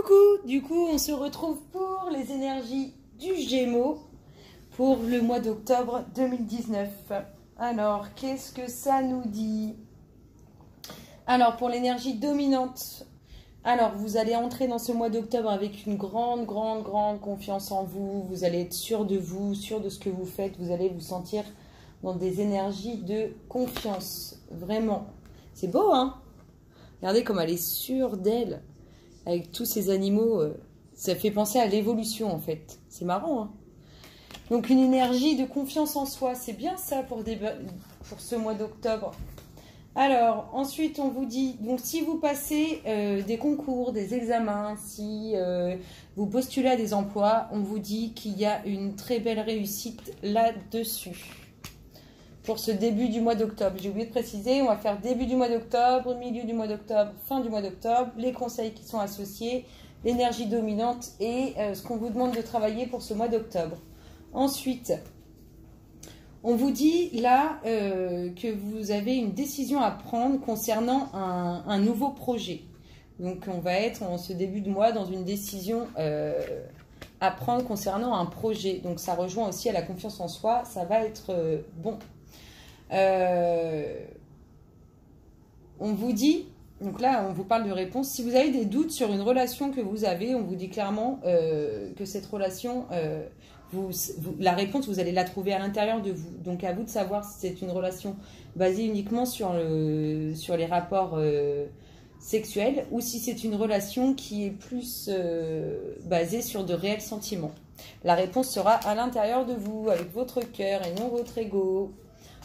Coucou, du coup on se retrouve pour les énergies du Gémeaux pour le mois d'octobre 2019. Alors, qu'est-ce que ça nous dit? Alors, pour l'énergie dominante, alors vous allez entrer dans ce mois d'octobre avec une grande confiance en vous. Vous allez être sûr de vous, sûr de ce que vous faites. Vous allez vous sentir dans des énergies de confiance. Vraiment. C'est beau, hein? Regardez comme elle est sûre d'elle. Avec tous ces animaux, ça fait penser à l'évolution en fait. C'est marrant, hein? Donc une énergie de confiance en soi, c'est bien ça pour ce mois d'octobre. Alors, ensuite on vous dit, donc si vous passez des concours, des examens, si vous postulez à des emplois, on vous dit qu'il y a une très belle réussite là-dessus. Pour ce début du mois d'octobre, j'ai oublié de préciser, on va faire début du mois d'octobre, milieu du mois d'octobre, fin du mois d'octobre, les conseils qui sont associés, l'énergie dominante et ce qu'on vous demande de travailler pour ce mois d'octobre. Ensuite, on vous dit là que vous avez une décision à prendre concernant un nouveau projet. Donc on va être en ce début de mois dans une décision à prendre concernant un projet. Donc ça rejoint aussi à la confiance en soi, ça va être bon. On vous dit, donc là on vous parle de réponse, si vous avez des doutes sur une relation que vous avez, on vous dit clairement que cette relation, la réponse vous allez la trouver à l'intérieur de vous, donc à vous de savoir si c'est une relation basée uniquement sur les rapports sexuels ou si c'est une relation qui est plus basée sur de réels sentiments. La réponse sera à l'intérieur de vous, avec votre cœur et non votre ego.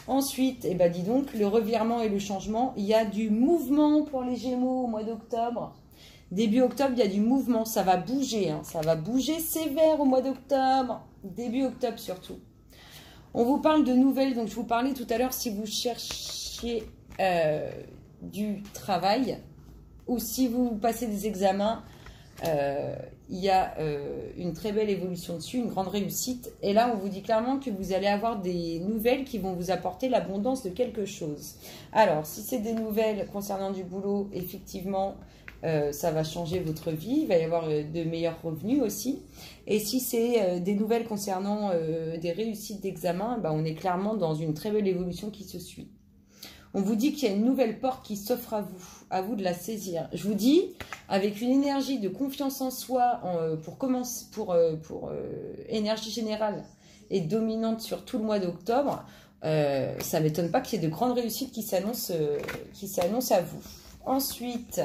Ensuite, eh ben dis donc, le revirement et le changement, il y a du mouvement pour les Gémeaux au mois d'octobre. Début octobre, il y a du mouvement, ça va bouger, hein, ça va bouger sévère au mois d'octobre, début octobre surtout. On vous parle de nouvelles, donc je vous parlais tout à l'heure, si vous cherchiez du travail ou si vous passez des examens, il y a une très belle évolution dessus, une grande réussite. Et là, on vous dit clairement que vous allez avoir des nouvelles qui vont vous apporter l'abondance de quelque chose. Alors, si c'est des nouvelles concernant du boulot, effectivement, ça va changer votre vie. Il va y avoir de meilleurs revenus aussi. Et si c'est des nouvelles concernant des réussites d'examen, bah, on est clairement dans une très belle évolution qui se suit. On vous dit qu'il y a une nouvelle porte qui s'offre à vous de la saisir. Je vous dis, avec une énergie de confiance en soi, pour énergie générale et dominante sur tout le mois d'octobre, ça ne m'étonne pas qu'il y ait de grandes réussites qui s'annoncent à vous. Ensuite,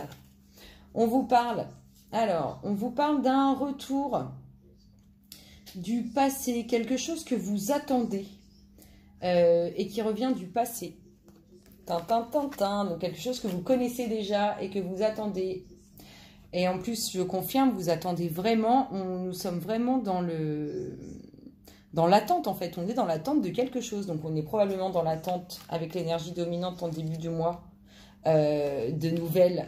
on vous parle d'un retour du passé, quelque chose que vous attendez et qui revient du passé. Donc quelque chose que vous connaissez déjà et que vous attendez. Et en plus, je confirme, vous attendez vraiment, nous sommes vraiment dans l'attente en fait. On est dans l'attente de quelque chose. Donc on est probablement dans l'attente avec l'énergie dominante en début du mois de nouvelles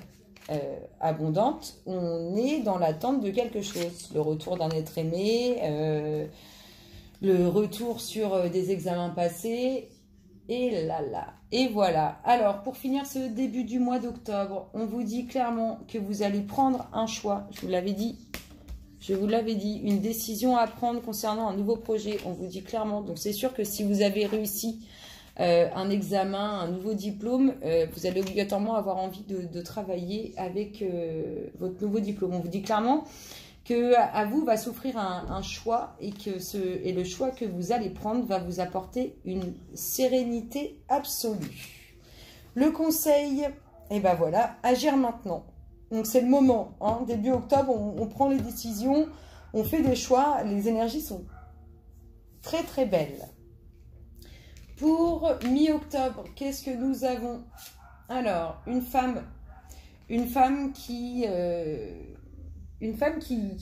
abondantes. On est dans l'attente de quelque chose. Le retour d'un être aimé, le retour sur des examens passés. Et là. Et voilà. Alors, pour finir ce début du mois d'octobre, on vous dit clairement que vous allez prendre un choix. Je vous l'avais dit, une décision à prendre concernant un nouveau projet. On vous dit clairement. Donc, c'est sûr que si vous avez réussi un examen, un nouveau diplôme, vous allez obligatoirement avoir envie de travailler avec votre nouveau diplôme. On vous dit clairement que à vous va s'offrir un choix et le choix que vous allez prendre va vous apporter une sérénité absolue. Le conseil, et ben voilà, agir maintenant. Donc c'est le moment, hein, début octobre, on prend les décisions, on fait des choix, les énergies sont très belles. Pour mi-octobre, qu'est-ce que nous avons? Alors, une femme qui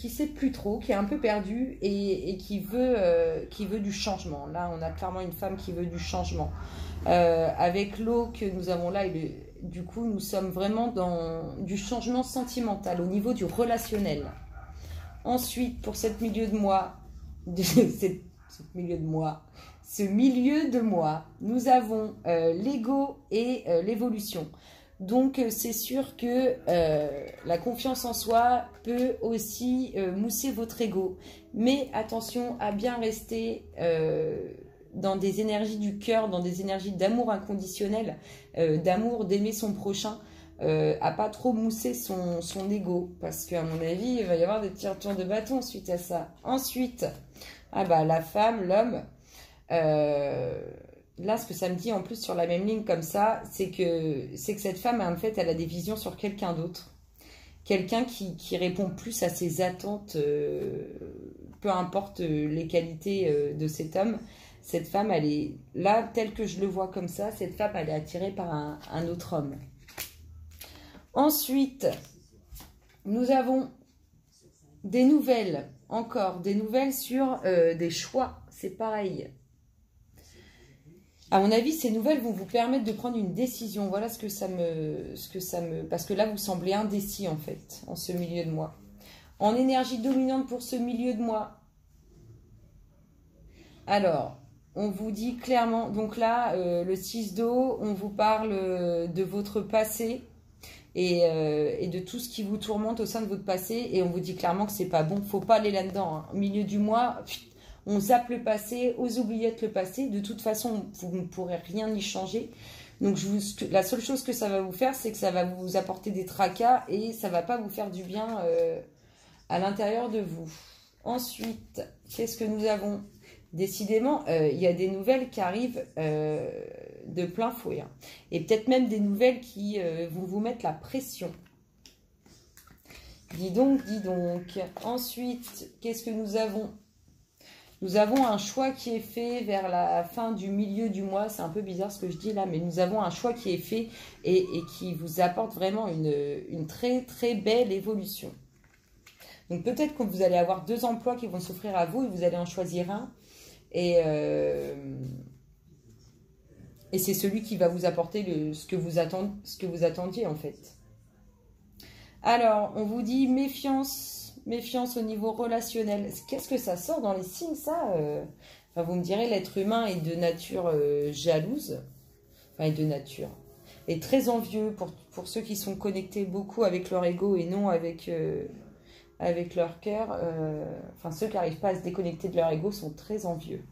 sait plus trop, qui est un peu perdue et qui veut du changement. Là, on a clairement une femme qui veut du changement. Avec l'eau que nous avons là, du coup, nous sommes vraiment dans du changement sentimental au niveau du relationnel. Ensuite, pour ce milieu de mois, nous avons l'ego et l'évolution. Donc, c'est sûr que la confiance en soi peut aussi mousser votre ego. Mais attention à bien rester dans des énergies du cœur, dans des énergies d'amour inconditionnel, d'amour, d'aimer son prochain, à pas trop mousser son ego. Parce qu'à mon avis, il va y avoir des petits retours de bâton suite à ça. Ensuite, ah bah, la femme, l'homme... Là, ce que ça me dit en plus sur la même ligne comme ça, c'est que cette femme, en fait, elle a des visions sur quelqu'un d'autre. Quelqu'un qui répond plus à ses attentes, peu importe les qualités de cet homme. Cette femme, elle est là, telle que je le vois comme ça, cette femme, elle est attirée par un autre homme. Ensuite, nous avons des nouvelles, encore des nouvelles sur des choix. C'est pareil. À mon avis, ces nouvelles vont vous permettre de prendre une décision. Voilà ce que ça me... Parce que là, vous semblez indécis, en fait, en ce milieu de mois. En énergie dominante pour ce milieu de mois. Alors, on vous dit clairement... Donc là, le 6 d'eau, on vous parle de votre passé et de tout ce qui vous tourmente au sein de votre passé. Et on vous dit clairement que c'est pas bon. Faut pas aller là-dedans. Hein. Au milieu du mois... On zappe le passé, aux oubliettes le passé. De toute façon, vous ne pourrez rien y changer. Donc, la seule chose que ça va vous faire, c'est que ça va vous apporter des tracas et ça ne va pas vous faire du bien à l'intérieur de vous. Ensuite, qu'est-ce que nous avons? Décidément, il y a des nouvelles qui arrivent de plein fouet. Hein. Et peut-être même des nouvelles qui vont vous mettre la pression. Dis donc, dis donc. Ensuite, qu'est-ce que nous avons? Nous avons un choix qui est fait vers la fin du milieu du mois. C'est un peu bizarre ce que je dis là, mais nous avons un choix qui est fait et qui vous apporte vraiment une très très belle évolution. Donc peut-être que vous allez avoir 2 emplois qui vont s'offrir à vous et vous allez en choisir un. Et c'est celui qui va vous apporter ce que vous attendiez en fait. Alors, on vous dit méfiance. Méfiance au niveau relationnel. Qu'est-ce que ça sort dans les signes, ça Enfin, vous me direz, l'être humain est de nature jalouse. Enfin, est de nature. Est très envieux pour ceux qui sont connectés beaucoup avec leur ego et non avec leur cœur. Enfin, ceux qui n'arrivent pas à se déconnecter de leur ego sont très envieux.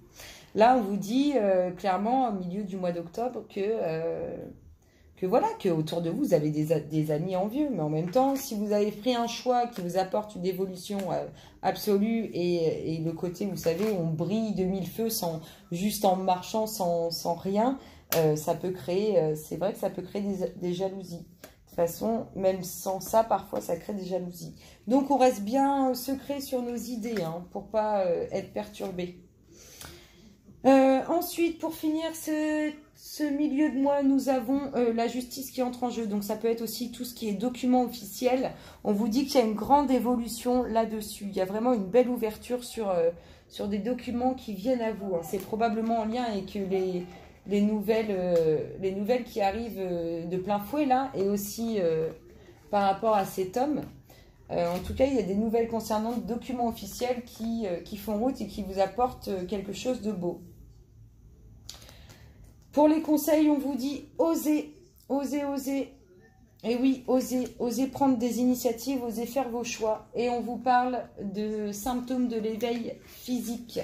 Là, on vous dit clairement, au milieu du mois d'octobre, que voilà, que autour de vous, vous avez des amis envieux. Mais en même temps, si vous avez pris un choix qui vous apporte une évolution absolue et le côté, vous savez, on brille de mille feux juste en marchant sans rien, ça peut créer, c'est vrai que ça peut créer des jalousies. De toute façon, même sans ça, parfois, ça crée des jalousies. Donc, on reste bien secret sur nos idées hein, pour pas être perturbé. Ensuite, pour finir ce milieu de mois, nous avons la justice qui entre en jeu. Donc, ça peut être aussi tout ce qui est document officiel. On vous dit qu'il y a une grande évolution là-dessus. Il y a vraiment une belle ouverture sur des documents qui viennent à vous. Hein. C'est probablement en lien avec les nouvelles qui arrivent de plein fouet là. Et aussi par rapport à cet homme. En tout cas, il y a des nouvelles concernant des documents officiels qui font route et qui vous apportent quelque chose de beau. Pour les conseils, on vous dit osez, osez, osez. Et oui, osez prendre des initiatives, osez faire vos choix. Et on vous parle de symptômes de l'éveil physique.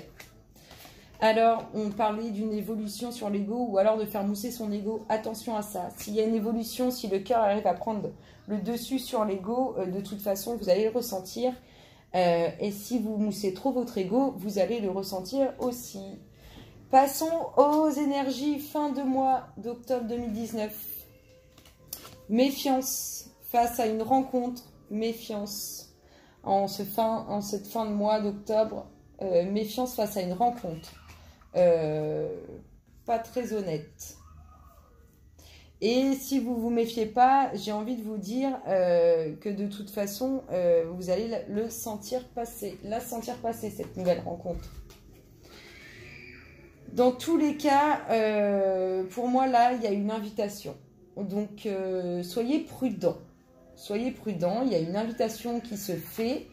Alors, on parlait d'une évolution sur l'ego ou alors de faire mousser son ego. Attention à ça. S'il y a une évolution, si le cœur arrive à prendre le dessus sur l'ego, de toute façon, vous allez le ressentir. Et si vous moussez trop votre ego, vous allez le ressentir aussi. Passons aux énergies fin de mois d'octobre 2019. Méfiance face à une rencontre. Méfiance en cette fin de mois d'octobre. Méfiance face à une rencontre. Pas très honnête. Et si vous ne vous méfiez pas, j'ai envie de vous dire que de toute façon, vous allez la sentir passer, cette nouvelle rencontre. Dans tous les cas, pour moi, là, il y a une invitation. Donc, soyez prudents. Soyez prudents, il y a une invitation qui se fait.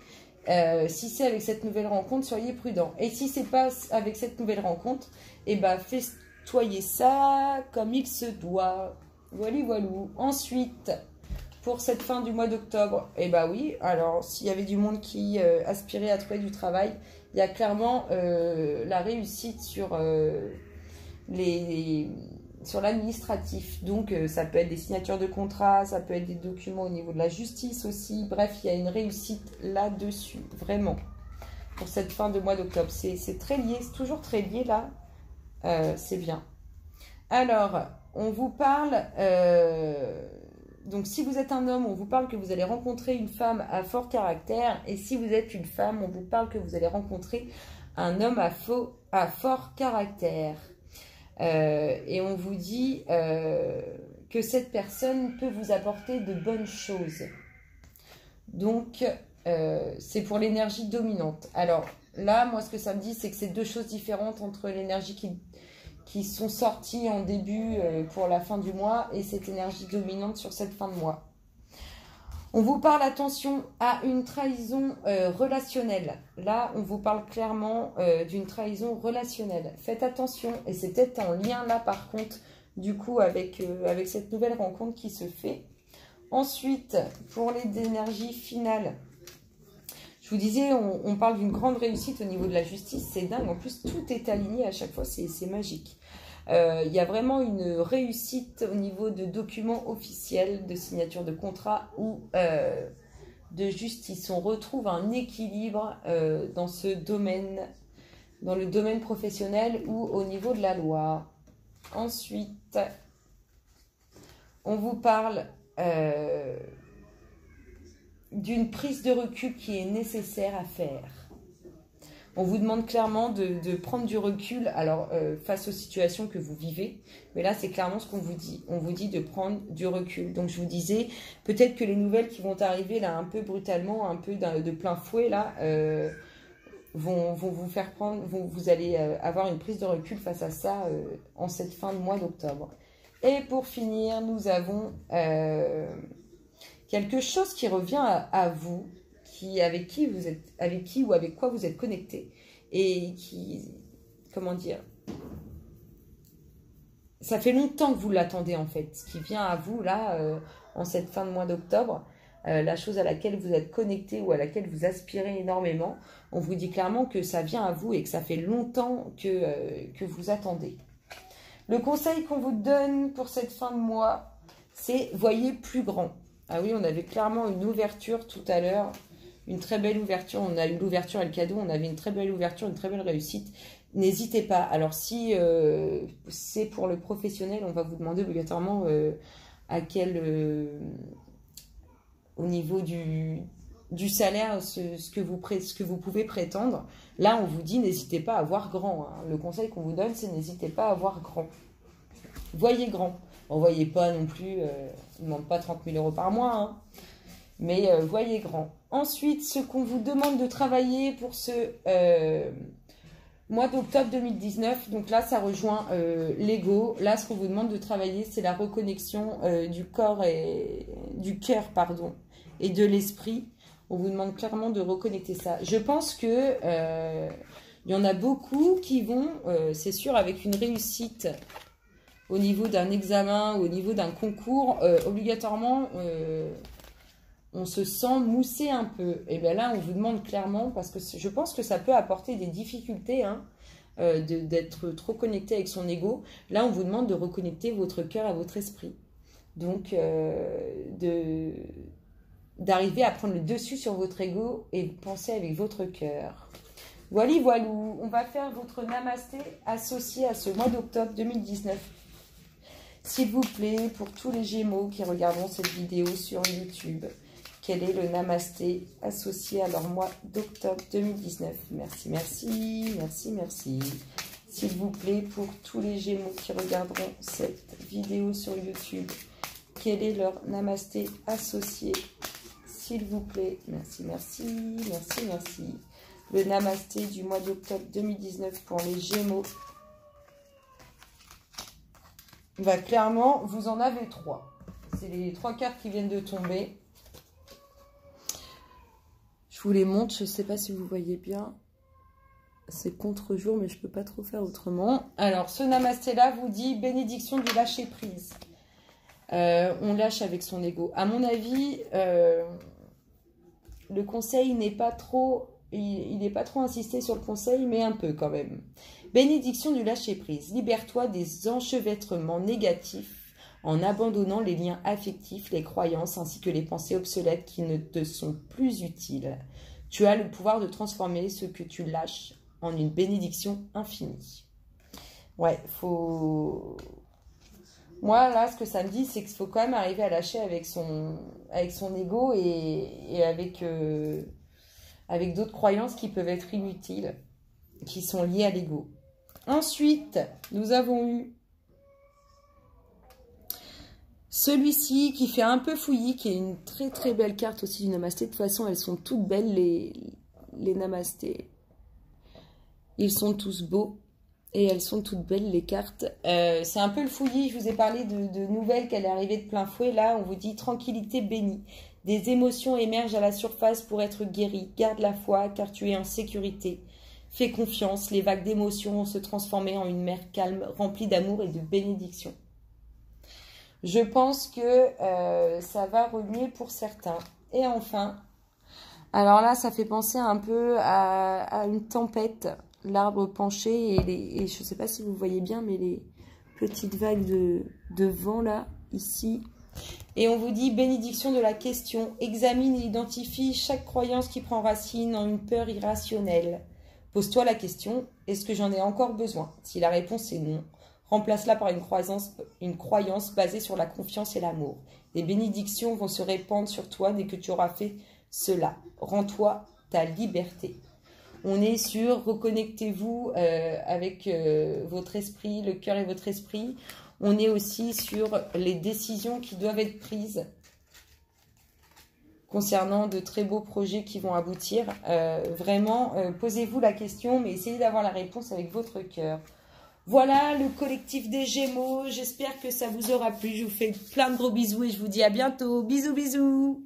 Si c'est avec cette nouvelle rencontre, soyez prudents. Et si c'est pas avec cette nouvelle rencontre, eh ben, festoyez ça comme il se doit. Voilà, voilà. Ensuite, pour cette fin du mois d'octobre, eh bien oui, alors s'il y avait du monde qui aspirait à trouver du travail, il y a clairement la réussite sur sur l'administratif. Donc, ça peut être des signatures de contrats, ça peut être des documents au niveau de la justice aussi. Bref, il y a une réussite là-dessus, vraiment, pour cette fin de mois d'octobre. C'est très lié, c'est toujours très lié là. C'est bien. Alors, on vous parle... donc, si vous êtes un homme, on vous parle que vous allez rencontrer une femme à fort caractère. Et si vous êtes une femme, on vous parle que vous allez rencontrer un homme à fort caractère. Et on vous dit que cette personne peut vous apporter de bonnes choses. Donc, c'est pour l'énergie dominante. Alors, là, moi, ce que ça me dit, c'est que c'est deux choses différentes entre l'énergie qui sont sorties en début pour la fin du mois et cette énergie dominante sur cette fin de mois. On vous parle, attention, à une trahison relationnelle. Là, on vous parle clairement d'une trahison relationnelle. Faites attention, et c'est peut-être en lien là, par contre, du coup, avec cette nouvelle rencontre qui se fait. Ensuite, pour les énergies finales, je vous disais, on parle d'une grande réussite au niveau de la justice. C'est dingue, en plus, tout est aligné à chaque fois, c'est magique. Il y a vraiment une réussite au niveau de documents officiels, de signature de contrat ou de justice. On retrouve un équilibre dans ce domaine, dans le domaine professionnel ou au niveau de la loi. Ensuite, on vous parle d'une prise de recul qui est nécessaire à faire. On vous demande clairement de prendre du recul, alors face aux situations que vous vivez, mais là c'est clairement ce qu'on vous dit. On vous dit de prendre du recul. Donc je vous disais, peut-être que les nouvelles qui vont arriver là un peu brutalement, un peu de plein fouet là, vont vous faire prendre, vous allez avoir une prise de recul face à ça en cette fin de mois d'octobre. Et pour finir, nous avons quelque chose qui revient à vous. Avec qui ou avec quoi vous êtes connecté et qui, comment dire, ça fait longtemps que vous l'attendez en fait, ce qui vient à vous là en cette fin de mois d'octobre, la chose à laquelle vous êtes connecté ou à laquelle vous aspirez énormément, on vous dit clairement que ça vient à vous et que ça fait longtemps que vous attendez. Le conseil qu'on vous donne pour cette fin de mois, c'est voyez plus grand. Ah oui, on avait clairement une ouverture tout à l'heure. Une très belle ouverture, on a eu l'ouverture et le cadeau, on avait une très belle ouverture, une très belle réussite. N'hésitez pas. Alors si c'est pour le professionnel, on va vous demander obligatoirement à quel, au niveau du salaire, ce que vous pouvez prétendre. Là, on vous dit n'hésitez pas à voir grand. Hein. Le conseil qu'on vous donne, c'est n'hésitez pas à voir grand. Voyez grand. On ne voyez pas non plus, on ne demande pas 30 000 € par mois, hein. Mais voyez grand. Ensuite, ce qu'on vous demande de travailler pour ce mois d'octobre 2019, donc là, ça rejoint l'ego. Là, ce qu'on vous demande de travailler, c'est la reconnexion du corps et du cœur, pardon, et de l'esprit. On vous demande clairement de reconnecter ça. Je pense que il y en a beaucoup qui vont, c'est sûr, avec une réussite au niveau d'un examen, au niveau d'un concours, obligatoirement... on se sent moussé un peu. Et bien là, on vous demande clairement, parce que je pense que ça peut apporter des difficultés, hein, d'être trop connecté avec son ego. Là, on vous demande de reconnecter votre cœur à votre esprit. Donc, d'arriver à prendre le dessus sur votre ego et penser avec votre cœur. Voilà, voilou. On va faire votre namasté associé à ce mois d'octobre 2019. S'il vous plaît, pour tous les Gémeaux qui regarderont cette vidéo sur YouTube, quel est le namasté associé à leur mois d'octobre 2019? Merci, merci, merci, merci. S'il vous plaît, pour tous les Gémeaux qui regarderont cette vidéo sur YouTube, quel est leur namasté associé? S'il vous plaît, merci, merci, merci, merci. Le namasté du mois d'octobre 2019 pour les Gémeaux. Bah, clairement, vous en avez 3. C'est les 3 cartes qui viennent de tomber. Je vous les montre, je ne sais pas si vous voyez bien. C'est contre-jour, mais je ne peux pas trop faire autrement. Alors, ce namasté-là vous dit bénédiction du lâcher-prise. On lâche avec son ego. À mon avis, le conseil n'est pas trop... Il n'est pas trop insisté sur le conseil, mais un peu quand même. Bénédiction du lâcher-prise. Libère-toi des enchevêtrements négatifs en abandonnant les liens affectifs, les croyances ainsi que les pensées obsolètes qui ne te sont plus utiles. Tu as le pouvoir de transformer ce que tu lâches en une bénédiction infinie. Ouais, faut... Moi, là, ce que ça me dit, c'est qu'il faut quand même arriver à lâcher avec son ego et avec d'autres croyances qui peuvent être inutiles, qui sont liées à l'ego. Ensuite, nous avons eu celui-ci qui fait un peu fouillis, qui est une très très belle carte aussi du namasté. De toute façon, elles sont toutes belles, les namastés. Ils sont tous beaux et elles sont toutes belles, les cartes. C'est un peu le fouillis. Je vous ai parlé de nouvelles qu'elle est arrivée de plein fouet. Là, on vous dit tranquillité bénie. Des émotions émergent à la surface pour être guéries. Garde la foi car tu es en sécurité. Fais confiance, les vagues d'émotions vont se transformer en une mer calme, remplie d'amour et de bénédiction. Je pense que ça va remuer pour certains. Et enfin, alors là, ça fait penser un peu à une tempête, l'arbre penché et je ne sais pas si vous voyez bien, mais les petites vagues de vent là, ici. Et on vous dit bénédiction de la question. Examine et identifie chaque croyance qui prend racine en une peur irrationnelle. Pose-toi la question, est-ce que j'en ai encore besoin? Si la réponse est non, remplace-la par une croyance basée sur la confiance et l'amour. Les bénédictions vont se répandre sur toi dès que tu auras fait cela. Rends-toi ta liberté. On est sur reconnectez-vous avec votre esprit, le cœur et votre esprit. On est aussi sur les décisions qui doivent être prises concernant de très beaux projets qui vont aboutir. Vraiment, posez-vous la question, mais essayez d'avoir la réponse avec votre cœur. Voilà le collectif des Gémeaux. J'espère que ça vous aura plu. Je vous fais plein de gros bisous et je vous dis à bientôt. Bisous, bisous.